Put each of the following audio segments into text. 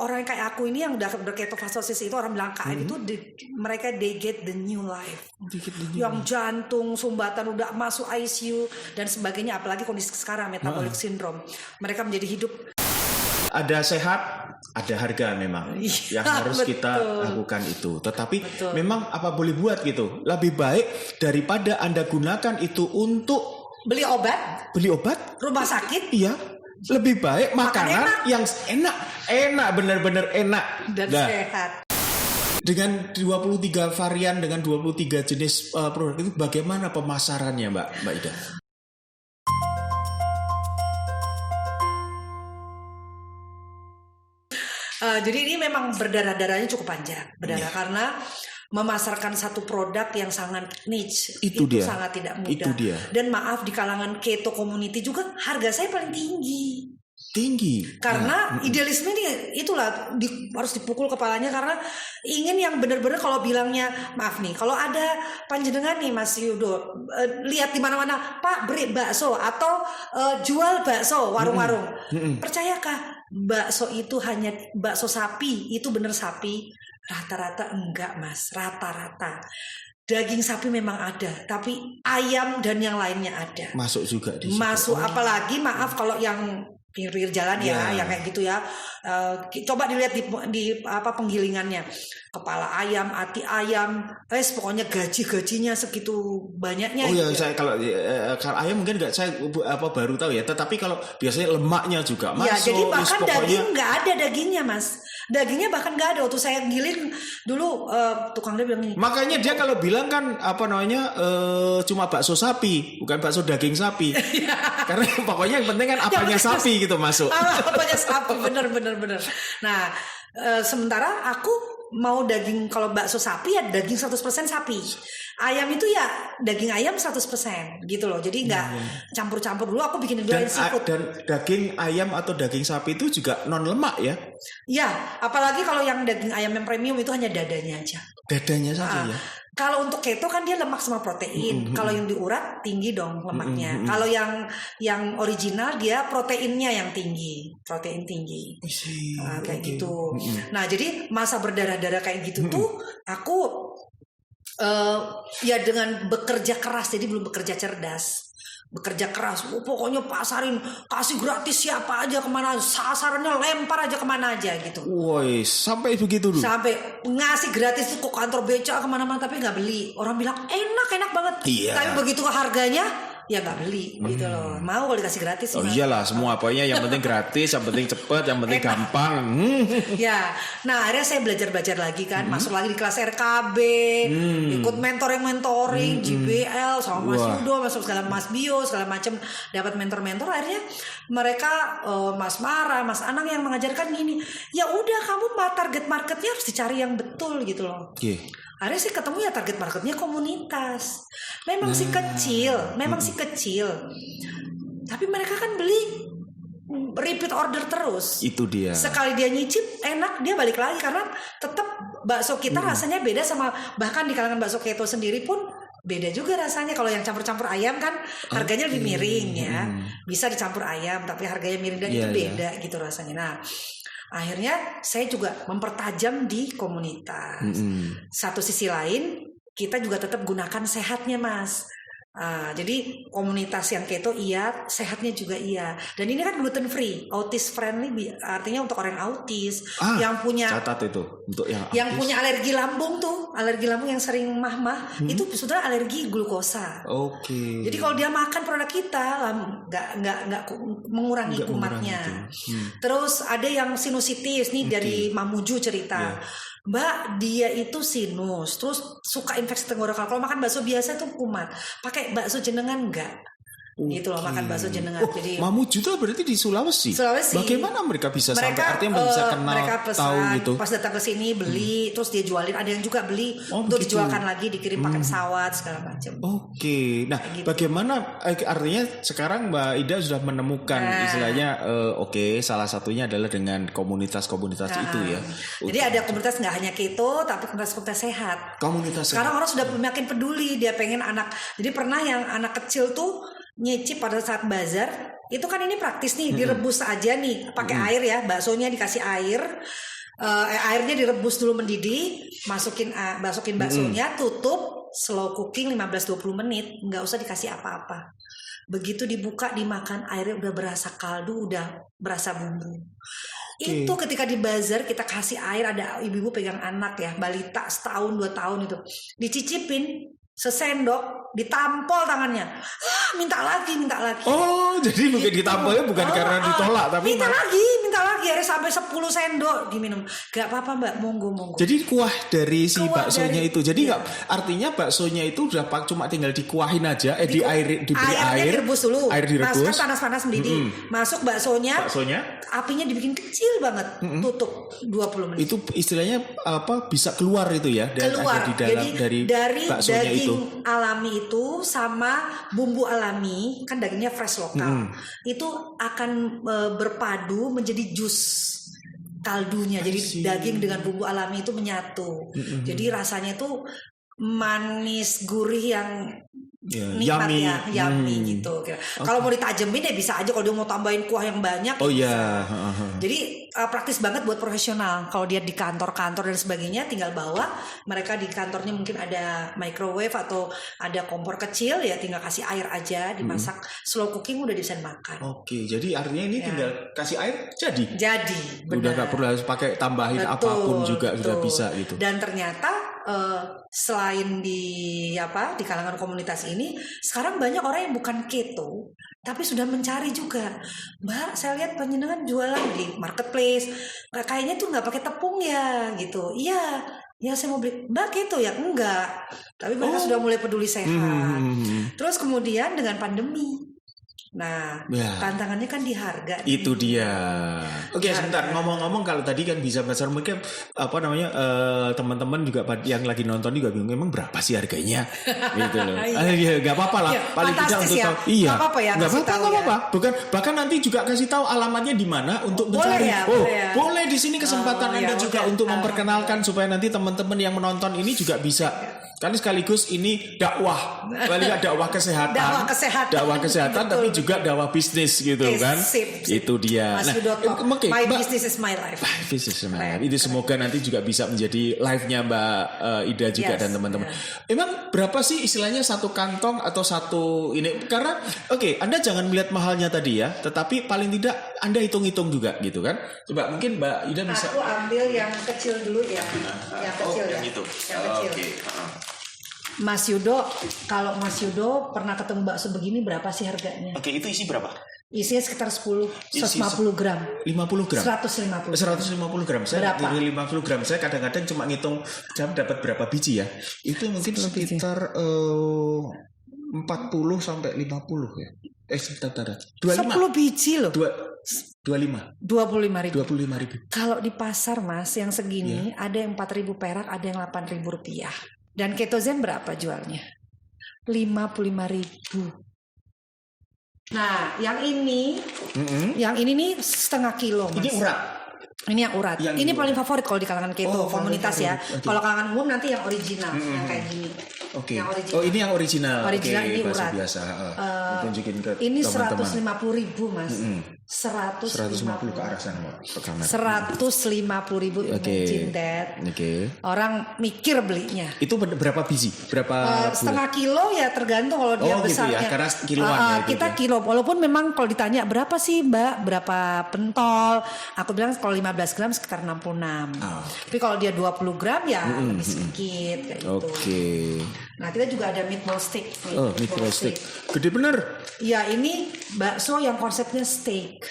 Orang kayak aku ini yang udah berketofastosis itu orang bilang KM itu mereka they get the new life. Yang jantung, sumbatan udah masuk ICU dan sebagainya, apalagi kondisi sekarang metabolic syndrome. Mereka menjadi hidup. Ada sehat, ada harga memang yang harus kita lakukan itu. Tetapi memang apa boleh buat gitu. Lebih baik daripada Anda gunakan itu untuk beli obat, rumah sakit. Iya. Lebih baik makanan yang enak, benar-benar enak dan sehat. Dengan 23 varian, dengan 23 jenis produk itu bagaimana pemasarannya, Mbak Ida? Jadi ini memang berdarah-darahnya cukup panjang, karena memasarkan satu produk yang sangat niche itu sangat tidak mudah. Dan maaf, di kalangan keto community juga harga saya paling tinggi karena idealisme ini itulah harus dipukul kepalanya, karena ingin yang benar-benar. Kalau bilangnya maaf nih, kalau ada panjenengan nih Mas Yudo lihat di mana-mana Pak beri bakso atau jual bakso warung-warung, percayakah bakso itu hanya bakso sapi itu benar sapi? Rata-rata enggak Mas, rata-rata daging sapi memang ada, tapi ayam dan yang lainnya ada. Masuk juga di situ. Masuk, apalagi maaf kalau yang pinggir jalan yang kayak gitu ya. Coba dilihat di penggilingannya, kepala ayam, hati ayam, pokoknya gajinya segitu banyaknya. Oh ya, saya kalau ayam mungkin nggak, saya baru tahu ya. Tetapi kalau biasanya lemaknya juga masuk. Ya, jadi bahkan daging nggak ada dagingnya Mas. Dagingnya bahkan nggak ada. Waktu saya giling dulu tukang dia bilang, makanya dia kalau bilang kan cuma bakso sapi, bukan bakso daging sapi. Karena pokoknya yang penting kan apanya sapi gitu masuk. Apanya sapi, bener. Nah, sementara aku mau daging, kalau bakso sapi ya daging 100% sapi. Ayam itu ya daging ayam 100% gitu loh. Jadi nggak campur-campur dulu. Aku bikin dua seafood. Dan daging ayam atau daging sapi itu juga non lemak ya? Ya, apalagi kalau yang daging ayam yang premium itu hanya dadanya aja. Dadanya saja ya? Kalau untuk keto kan dia lemak sama protein. Kalau yang diurat tinggi dong lemaknya. Kalau yang original dia proteinnya yang tinggi, protein tinggi. Kayak gitu. Nah, jadi masa berdarah-darah kayak gitu tuh aku ya dengan bekerja keras, jadi belum bekerja cerdas. Bekerja keras, pokoknya pasarin, kasih gratis siapa aja kemana, sasarannya lempar aja kemana aja gitu. Woi, sampai begitu dulu. Sampai ngasih gratis tuh ke kantor beca kemana-mana, tapi nggak beli. Orang bilang enak banget. Iya. Tapi begitu harganya ya nggak beli gitu loh. Mau kalau dikasih gratis. Oh iyalah, semua apanya yang penting gratis, yang penting cepet, yang penting gampang. Ya, nah akhirnya saya belajar lagi kan, masuk lagi di kelas RKB, ikut mentoring, JBL sama Mas Yudo, masuk segala Mas Bio, segala macam, dapat mentor. Akhirnya mereka Mas Mara, Mas Anang yang mengajarkan gini, ya udah kamu target marketnya harus dicari yang betul gitu loh. Akhirnya sih ketemu ya target marketnya komunitas. Memang sih kecil. Tapi mereka kan beli repeat order terus. Itu dia. Sekali dia nyicip enak, dia balik lagi, karena tetap bakso kita rasanya beda sama, bahkan di kalangan bakso keto sendiri pun beda juga rasanya. Kalau yang campur-campur ayam kan harganya lebih miring ya. Bisa dicampur ayam tapi harganya miring, dan itu beda gitu rasanya. Nah, akhirnya saya juga mempertajam di komunitas. Satu sisi lain kita juga tetap gunakan sehatnya Mas. Jadi komunitas yang keto iya, sehatnya juga iya. Dan ini kan gluten free, autis friendly, artinya untuk orang autis yang punya, catat itu untuk yang punya alergi lambung yang sering mah itu sudah alergi glukosa. Jadi kalau dia makan produk kita nggak mengurangi kumatnya. Terus ada yang sinusitis nih, dari Mamuju cerita. Mbak, dia itu sinus, terus suka infeksi tenggorokan. Kalau makan bakso biasa itu kumat. Pakai bakso jenengan enggak? Gitu loh, makan bakso jenengan. Jadi Mamuju itu berarti di Sulawesi. Bagaimana mereka bisa sampai, artinya bisa kenal, mereka pesan, tahu gitu. Pas datang ke sini beli, terus dia jualin. Ada yang juga beli untuk dijualkan lagi, dikirim pakai pesawat segala macam. Nah, gitu. Bagaimana artinya sekarang Mbak Ida sudah menemukan istilahnya salah satunya adalah dengan komunitas-komunitas itu ya. Jadi ada komunitas nggak hanya keto, tapi komunitas sehat. Sekarang orang sudah makin peduli, dia pengen anak. Jadi pernah yang anak kecil tuh nyicip pada saat bazar, itu kan ini praktis nih, direbus aja nih, pakai air ya, baksonya dikasih air. Airnya direbus dulu mendidih, masukin baksonya, tutup, slow cooking 15-20 menit, nggak usah dikasih apa-apa. Begitu dibuka dimakan, airnya udah berasa kaldu, udah berasa bumbu. Itu ketika di bazar kita kasih air, ada ibu-ibu pegang anak ya, balita setahun 2 tahun itu, dicicipin sesendok, ditampol tangannya, minta lagi. Oh, jadi mungkin ditampolnya bukan karena ditolak, tapi minta lagi, akhirnya sampai 10 sendok diminum. Gak apa-apa mbak, monggo. Jadi kuah dari si baksonya itu, jadi nggak artinya baksonya itu udah cuma tinggal dikuahin aja, diberi air, direbus dulu, masukkan panas-panas mendidih, masuk baksonya, apinya dibikin kecil banget, tutup 20 menit. Itu istilahnya apa, bisa keluar itu ya, dan ada di dalam dari baksonya daging itu. Alami itu sama bumbu alami, kan dagingnya fresh lokal, itu akan berpadu menjadi jus kaldunya. Jadi daging dengan bumbu alami itu menyatu. Jadi rasanya itu manis gurih yang nikmat yummy gitu. Kalau mau ditajemin ya bisa aja, kalau dia mau tambahin kuah yang banyak. Jadi praktis banget buat profesional. Kalau dia di kantor-kantor dan sebagainya, tinggal bawa. Mereka di kantornya mungkin ada microwave atau ada kompor kecil, ya tinggal kasih air aja, dimasak slow cooking, udah bisa makan. Oke, jadi artinya ini tinggal kasih air jadi benar. Udah nggak perlu harus pakai tambahin apapun juga sudah bisa gitu. Dan ternyata selain di kalangan komunitas ini, sekarang banyak orang yang bukan keto tapi sudah mencari juga. Mbak, saya lihat panjenengan jualan di marketplace, kayaknya tuh nggak pakai tepung ya gitu. Iya, saya mau beli. Mbak keto ya? Enggak, tapi mereka sudah mulai peduli sehat. Terus kemudian dengan pandemi, tantangannya kan di harga. Itu dia. Oke, sebentar, ngomong-ngomong, kalau tadi kan bisa besar, mungkin teman-teman juga yang lagi nonton juga bingung, emang berapa sih harganya? Gitu loh. Gak apa-apa lah. Paling tidak untuk tahu. Iya. Gak apa-apa. Bukan, bahkan nanti juga kasih tahu alamatnya di mana untuk mencari. Boleh di sini kesempatan Anda juga untuk memperkenalkan supaya nanti teman-teman yang menonton ini juga bisa. Kan sekaligus ini dakwah, dakwah kesehatan, tapi juga dakwah bisnis gitu kan. Itu dia. My business is my life. Business is my life. Itu semoga nanti juga bisa menjadi live-nya Mbak Ida juga dan teman-teman. Emang berapa sih istilahnya satu kantong atau satu ini? Karena Anda jangan melihat mahalnya tadi ya, tetapi paling tidak Anda hitung-hitung juga gitu kan. Coba mungkin Mbak Ida bisa. Aku ambil yang kecil dulu ya. Yang kecil ya. Yang itu. Oke. Mas Yudo, kalau Mas Yudo pernah ketemu bakso begini, berapa sih harganya? Oke, itu isi berapa? Isinya sekitar 150 gram. 50 gram? 150 gram. Saya dari 50 gram. Saya kadang-kadang cuma ngitung jam dapat berapa biji ya. Itu mungkin sekitar 40 sampai 50 ya. Sebentar. 25. 10 biji loh. 25.000. Kalau di pasar Mas yang segini ada yang 4.000 perak, ada yang 8.000 rupiah. Dan ketozen berapa jualnya? 55.000. Nah, yang ini nih setengah kilo Mas. Ini urat. Ini yang urat. Ini paling favorit kalau di kalangan keto komunitas ya. Kalau kalangan umum nanti yang original, yang kayak gini. Oke. Ini yang original. Ini urat. Biasa. Tunjukin ke ini teman-teman. 150.000 Mas. 150 ke arah sana, ke kamera. 150.000 imagine that. Orang mikir belinya. Itu berapa biji? Berapa setengah kilo ya, tergantung kalau dia besarnya. Gitu ya, karena kiloan kita kilo. Walaupun memang kalau ditanya berapa sih Mbak, berapa pentol? Aku bilang kalau 15 gram sekitar 66. Tapi kalau dia 20 gram ya lebih sedikit kayak gitu. Nah, kita juga ada meatball stick. Meatball stick. Gede bener. Ya, ini bakso yang konsepnya steak.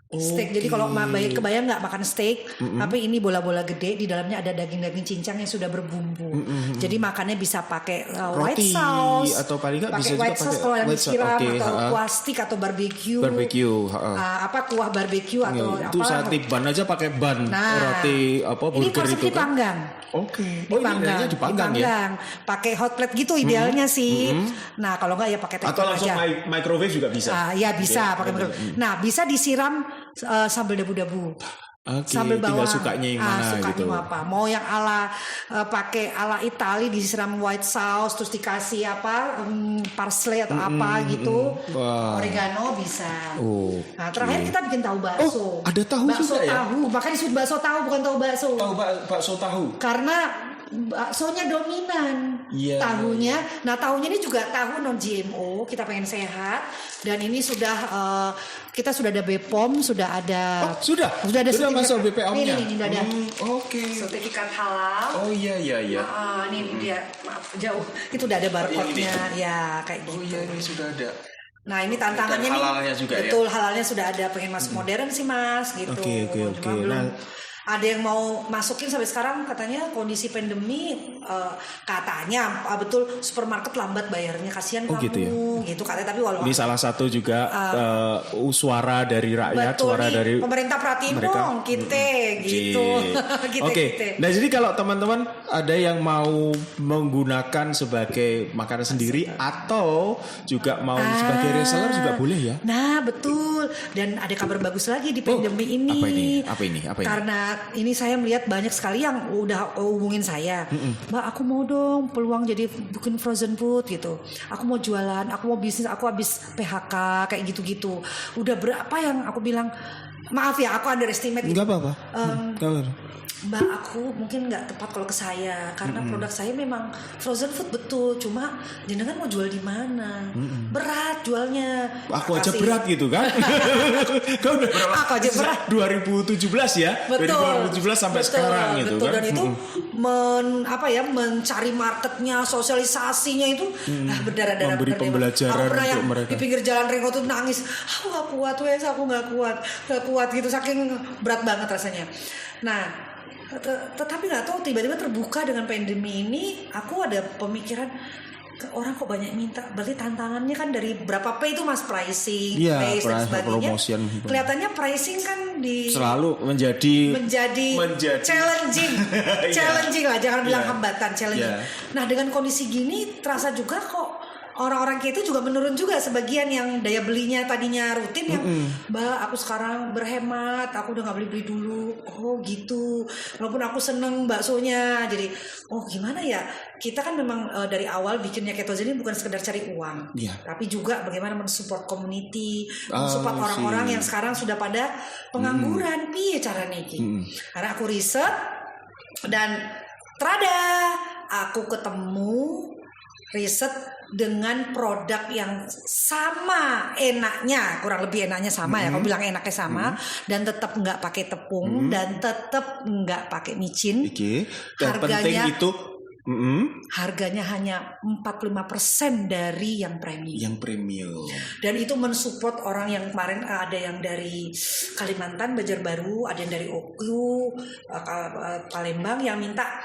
Steak. Jadi kalau kebayang nggak makan steak, tapi ini bola-bola gede, di dalamnya ada daging-daging cincang yang sudah berbumbu. Jadi makannya bisa pakai white sauce atau paling nggak bisa white juga sauce kalau yang disiram atau kuah stick atau barbecue. Kuah barbecue atau itu saat ban aja pakai ban. Roti burger ini konsep itu kan. Dipanggang. Dipanggang ya. Pakai hot plate gitu idealnya sih. Nah, kalau nggak ya pakai teflon aja. Atau langsung microwave juga bisa. Ya bisa pakai microwave. Nah, bisa disiram sambal dabu-dabu. Sambal bawang. Tinggal sukanya yang mana gitu. Apa? Mau yang ala pakai ala Itali disiram white sauce terus dikasih parsley atau gitu. Wow. Oregano bisa. Nah, terakhir kita bikin tahu bakso. Ada tahu bakso juga ya? Tahu. Makanya disebut bakso tahu bukan tahu bakso. Bakso tahu. Karena baksonya dominan, tahunya. Nah, tahunya ini juga tahu non GMO. Kita pengen sehat dan ini sudah kita sudah ada BPOM, sudah ada. Sudah masuk BPOM-nya. Ini udah ada. Oke. Sertifikat halal. Oh iya. Ini dia jauh. Itu udah ada barcode-nya, ya kayak gitu. Oh iya, ini sudah ada. Nah, ini tantangannya nih. Halalnya juga betul, ya. halalnya sudah ada. Pengen masuk modern sih Mas, gitu. Oke. Nah, ada yang mau masukin sampai sekarang katanya kondisi pandemi katanya betul supermarket lambat bayarnya, kasihan kamu gitu katanya. Tapi walau ini salah satu juga suara dari rakyat, betul, suara dari pemerintah perhatiin dong kita gitu. Oke. Nah, jadi kalau teman-teman ada yang mau menggunakan sebagai makanan sendiri atau juga mau sebagai reseller juga boleh ya. Nah, betul. Dan ada kabar bagus lagi di pandemi ini. Apa ini? Karena ini saya melihat banyak sekali yang udah hubungin saya. Mbak, aku mau dong peluang jadi bikin frozen food gitu. Aku mau jualan, aku mau bisnis, aku habis PHK kayak gitu-gitu. Udah berapa yang aku bilang, maaf ya aku underestimate. Enggak apa-apa. Mbak, aku mungkin nggak tepat kalau ke saya karena produk saya memang frozen food betul, cuma jenengan mau jual di mana? Berat jualnya. Aku aja berat gitu kan? Kau udah berapa? Aku aja berat. 2017 ya? Betul. 2017 sampai sekarang gitu kan? Dan itu mencari marketnya, sosialisasinya itu berdarah-darah. Memberi pembelajaran aku pernah untuk yang mereka. di pinggir jalan Ringo tuh nangis. Aku nggak kuat gitu, saking berat banget rasanya. Nah, tetapi nggak tahu tiba-tiba terbuka dengan pandemi ini, aku ada pemikiran orang kok banyak minta, berarti tantangannya kan dari berapa P itu Mas, pricing, price dan sebagainya. Promotion. Kelihatannya pricing kan selalu menjadi challenging lah, jangan bilang hambatan, challenging. Nah, dengan kondisi gini terasa juga kok orang-orang kita juga menurun juga, sebagian yang daya belinya tadinya rutin yang Mbak aku sekarang berhemat, aku udah nggak beli dulu. Oh gitu, walaupun aku seneng baksonya. Jadi gimana ya, kita kan memang dari awal bikinnya Ketozen ini bukan sekedar cari uang, tapi juga bagaimana mensupport community, mensupport orang-orang yang sekarang sudah pada pengangguran. Piye caranya iki? Karena aku riset dan aku ketemu riset dengan produk yang sama enaknya, kurang lebih enaknya sama ya. Kamu bilang enaknya sama dan tetap nggak pakai tepung dan tetap nggak pakai micin. Harganya penting itu harganya hanya 45% dari yang premium. Dan itu mensupport orang yang kemarin ada yang dari Kalimantan, Banjarbaru, ada yang dari Oku, Palembang yang minta,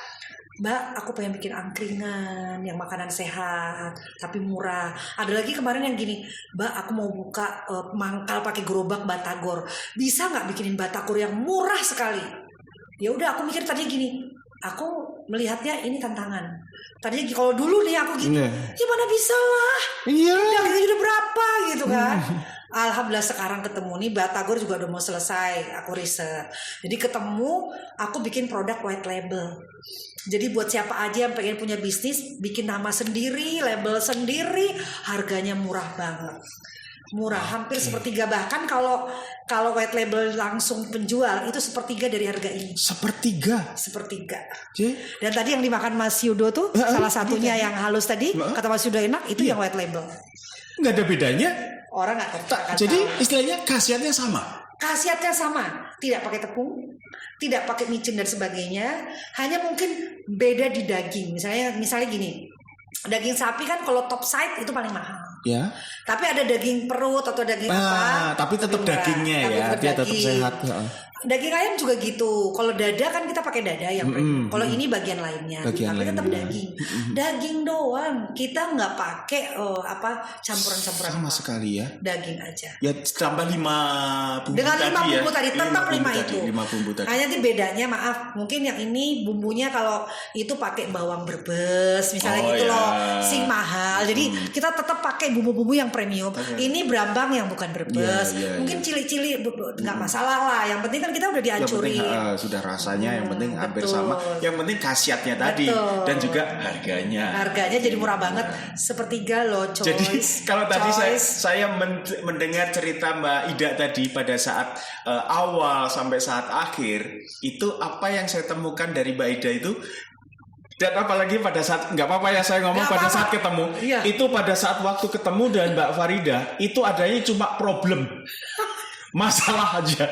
Mbak, aku pengen bikin angkringan yang makanan sehat tapi murah. Ada lagi kemarin yang gini, Mbak, aku mau buka mangkal pakai gerobak batagor. Bisa nggak bikinin batagor yang murah sekali? Ya udah, aku mikir tadi gini, aku melihatnya ini tantangan. Tadinya kalau dulu nih aku gini, ya mana bisa lah. Dagingnya udah berapa gitu kan. Alhamdulillah sekarang ketemu nih, batagor juga udah mau selesai, aku riset. Jadi ketemu, aku bikin produk white label. Jadi buat siapa aja yang pengen punya bisnis, bikin nama sendiri, label sendiri, harganya murah banget. Murah, hampir sepertiga, bahkan kalau white label langsung penjual itu sepertiga dari harga ini. Sepertiga. Dan tadi yang dimakan Mas Yudo tuh salah satunya yang halus tadi, kata Mas Yudo enak, itu yang white label. Nggak ada bedanya. Orang nggak tahu. Jadi istilahnya khasiatnya sama. Tidak pakai tepung, tidak pakai micin dan sebagainya. Hanya mungkin beda di daging. Misalnya gini, daging sapi kan kalau top side itu paling mahal. Ya. Tapi ada daging perut atau daging apa? Tapi tetap dagingnya ya, dia tetap sehat. Daging ayam juga gitu. Kalau dada kan kita pakai dada yang kalau ini bagian lainnya. Tapi tetap daging. Daging doang. Kita nggak pakai campuran-campuran sama sekali ya. Daging aja. Ya tambah 5 bumbu. Dengan 5 bumbu tadi tetap 5 itu. 5 bumbu tadi. Hanya nanti bedanya mungkin yang ini bumbunya kalau itu pakai bawang brebes misalnya loh, sing mahal. Jadi kita tetap pakai bumbu-bumbu yang premium. Ini Brambang yang bukan Brebes. Mungkin cili-cili nggak masalah lah. Yang penting kan kita udah dihancurin. Sudah rasanya, yang penting hampir sama. Yang penting khasiatnya tadi dan juga harganya. Harganya jadi murah banget. Sepertiga loh, Choice. Jadi kalau tadi saya mendengar cerita Mbak Ida tadi pada saat awal sampai saat akhir, itu apa yang saya temukan dari Mbak Ida itu. Dan apalagi pada saat, nggak apa-apa ya saya ngomong pada saat ketemu, itu pada saat waktu ketemu dan Mbak Farida, itu adanya cuma problem, masalah aja,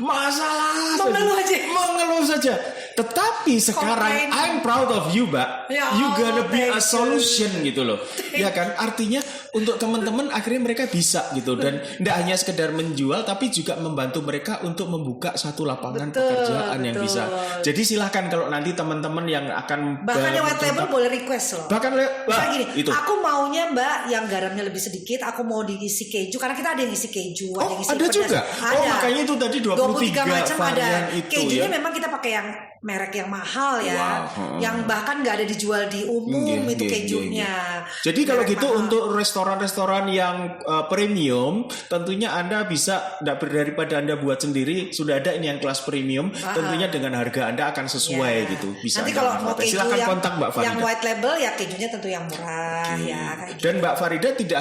mengeluh saja. Tetapi sekarang I'm proud of you, Mbak. You gonna be a solution gitu loh. Ya kan? Artinya untuk teman-teman akhirnya mereka bisa gitu, dan tidak hanya sekedar menjual tapi juga membantu mereka untuk membuka satu lapangan pekerjaan yang bisa. Jadi silahkan kalau nanti teman-teman yang akan bahkan yang white label boleh request loh. Bahkan gini, itu. Aku maunya Mbak yang garamnya lebih sedikit, aku mau diisi keju karena kita ada yang isi keju, ada yang isi ada pedas. Juga. Ada. Makanya itu tadi 23 macam ada. Itu, kejunya memang kita pakai yang merek yang mahal ya, yang bahkan nggak ada dijual di umum itu kejunya. Jadi kalau gitu mahal. Untuk restoran-restoran yang premium, tentunya Anda bisa daripada Anda buat sendiri, sudah ada ini yang kelas premium, tentunya dengan harga Anda akan sesuai gitu. Bisa nanti kalau mau keju silakan kontak Mbak Farida. Yang white label ya kejunya tentu yang murah ya. Dan Mbak Farida tidak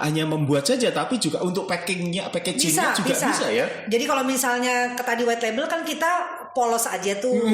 hanya membuat saja, tapi juga untuk packagingnya juga bisa ya. Jadi kalau misalnya tadi white label kan kita polos aja tuh.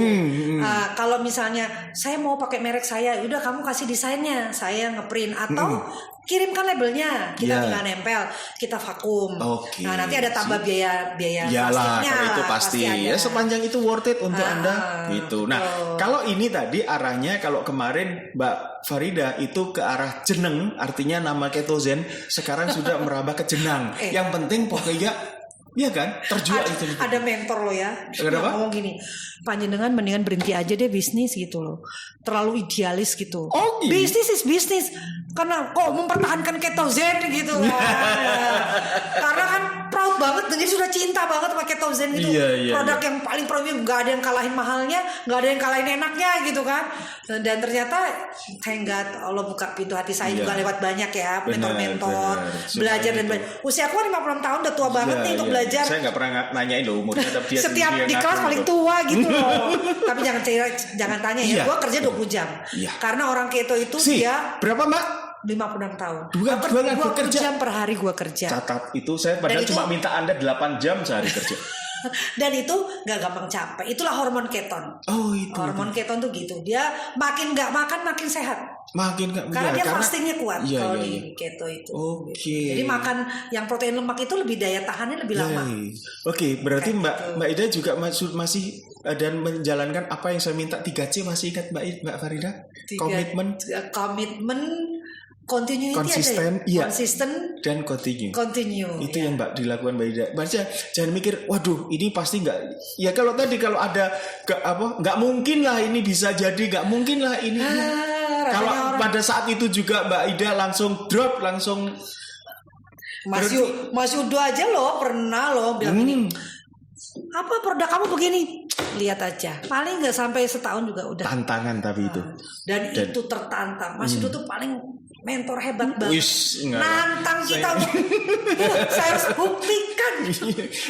Kalau misalnya saya mau pakai merek saya, udah kamu kasih desainnya, saya ngeprint atau kirimkan labelnya, kita tinggal nempel, kita vakum. Nah nanti ada tambah biaya plastiknya. Kalau itu pasti ya, sepanjang itu worth it untuk Anda gitu. Nah kalau ini tadi arahnya, kalau kemarin Mbak Farida itu ke arah jeneng, artinya nama Ketozen sekarang sudah merambah ke jenang. Yang penting pokoknya iya kan, terjual itu. Ada mentor lo ya, ngomong gini, panjenengan mendingan berhenti aja deh bisnis gitu loh, terlalu idealis gitu. Bisnis is bisnis, karena kok mempertahankan Ketozen gitu kan. Karena kan proud banget, jadi sudah cinta banget sama Ketozen gitu. Produk yang paling premium, nggak ada yang kalahin mahalnya, nggak ada yang kalahin enaknya gitu kan. Dan ternyata thank God Allah buka pintu hati saya juga lewat banyak ya mentor-mentor, belajar dan belajar. Usia aku 56 tahun udah tua banget nih untuk belajar. Saya nggak pernah nanyain loh umurnya, tapi dia setiap di kelas paling tua gitu loh. Tapi jangan tanya ya, gue kerja 20 jam. Karena orang keto itu dia berapa Mbak? 56 tahun. 20 jam per hari gue kerja. Catat itu, saya padahal cuma minta Anda 8 jam sehari kerja. Dan itu gak gampang capek. Itulah hormon keton. Hormon keton tuh gitu. Dia makin gak makan makin sehat. Karena dia fastingnya kuat kalau di keto itu. Jadi makan yang protein lemak itu lebih daya tahannya lebih lama. Berarti Mbak Ida juga masih dan menjalankan apa yang saya minta 3C, masih ingat Mbak Farida? Komitmen, konsisten dan continue. Itu yang Mbak dilakukan Mbak Ida. Baca, jangan mikir, waduh ini pasti nggak. Ya kalau ada nggak mungkin lah ini bisa jadi, nggak mungkin lah ini. Kalau pada saat itu juga Mbak Ida langsung drop, langsung. Mas Yudo aja loh pernah loh bilang ini. Apa produk kamu begini? Lihat aja. Paling nggak sampai setahun juga udah. Tantangan tapi itu. Dan itu tertantang. Mas Yudo tuh paling mentor hebat banget. Nantang kita untuk saya harus buktikan.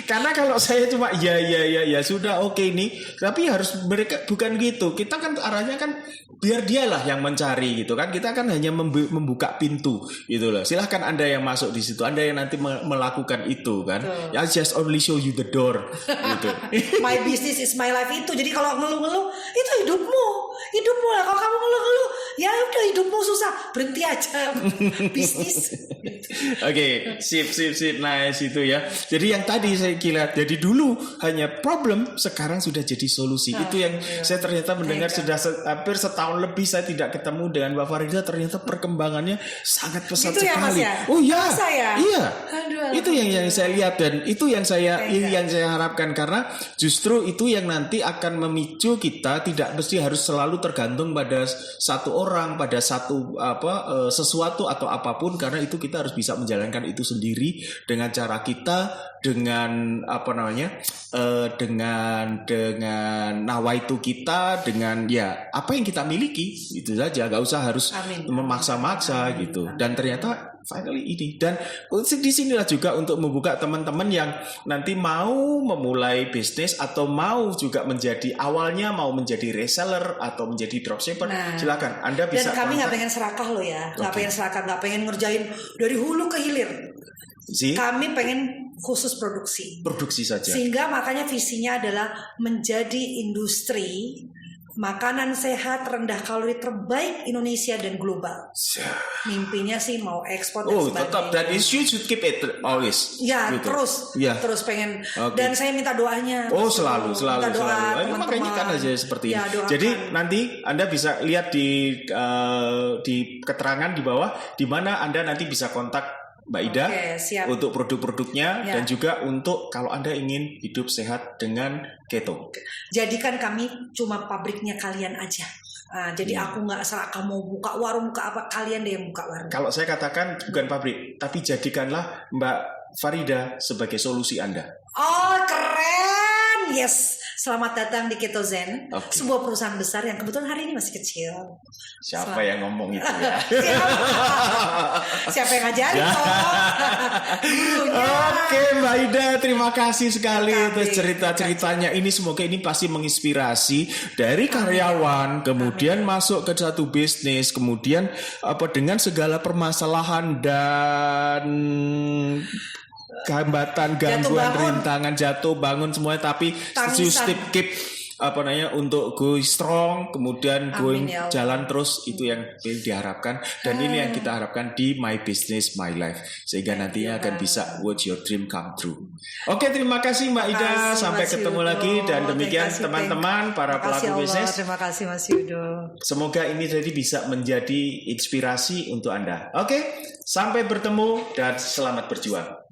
Karena kalau saya cuma ya sudah oke nih, tapi harus mereka bukan gitu. Kita kan arahnya kan biar dialah yang mencari gitu kan. Kita kan hanya membuka pintu gitu loh. Silahkan Anda yang masuk di situ, Anda yang nanti melakukan itu kan. I just only show you the door gitu. My business is my life itu. Jadi kalau ngeluh-ngeluh itu hidupmu lah. Kalau kamu ngeluh-ngeluh ya udah hidupmu susah, berhenti aja bisnis. Oke, sip. Nice itu ya. Jadi yang tadi saya kira, jadi dulu hanya problem, sekarang sudah jadi solusi. Itu yang saya ternyata mendengar sudah hampir setahun lebih saya tidak ketemu dengan Mbak Farida, ternyata perkembangannya sangat pesat itu sekali. Ya, oh ya. Iya. Aduh, itu yang saya lihat dan itu yang saya harapkan, karena justru itu yang nanti akan memicu kita tidak mesti harus selalu tergantung pada satu orang, pada satu sesuatu atau apapun, karena itu kita harus bisa menjalankan itu sendiri dengan cara kita, dengan dengan nawaitu kita, dengan apa yang kita miliki, itu saja, nggak usah harus memaksa-maksa gitu. Dan ternyata finally ini. Dan di sinilah juga untuk membuka teman-teman yang nanti mau memulai bisnis atau mau juga menjadi awalnya mau menjadi reseller atau menjadi dropshipper. Silakan Anda bisa. Dan kami nggak pengen serakah loh ya, nggak pengen serakah, nggak pengen ngerjain dari hulu ke hilir. Kami pengen khusus produksi saja. Sehingga makanya visinya adalah menjadi industri makanan sehat rendah kalori terbaik Indonesia dan global. Mimpinya sih mau ekspor dan sebagainya. Tetap, dan you should keep it always. Ya gitu. Terus pengen. Dan saya minta doanya. Selalu. Makanya kan aja seperti ini. Jadi nanti Anda bisa lihat di keterangan di bawah, di mana Anda nanti bisa kontak Mbak Ida untuk produk-produknya dan juga untuk kalau Anda ingin hidup sehat dengan keto. Jadikan kami cuma pabriknya kalian aja. Jadi aku nggak serakah mau buka warung ke apa, kalian deh yang buka warung. Kalau saya katakan bukan pabrik, tapi jadikanlah Mbak Farida sebagai solusi Anda. Oh keren, yes. Selamat datang di Ketozen, sebuah perusahaan besar yang kebetulan hari ini masih kecil. Siapa yang ngomong itu ya? Siapa yang ngajarin? Oke, Mbak Ida, terima kasih sekali atas cerita-ceritanya. Ini semoga ini pasti menginspirasi dari karyawan, kemudian masuk ke satu bisnis, kemudian dengan segala permasalahan dan hambatan, gangguan, rintangan, jatuh bangun semuanya, tapi still keep untuk go strong, kemudian going jalan terus, itu yang diharapkan dan ini yang kita harapkan di My Business My Life, sehingga nantinya akan bisa watch your dream come true. Oke, terima kasih Mbak Ida, sampai ketemu lagi dan demikian teman-teman para pelaku bisnis. Terima kasih Mas Yudo. Semoga ini jadi bisa menjadi inspirasi untuk Anda. Oke, sampai bertemu dan selamat berjuang.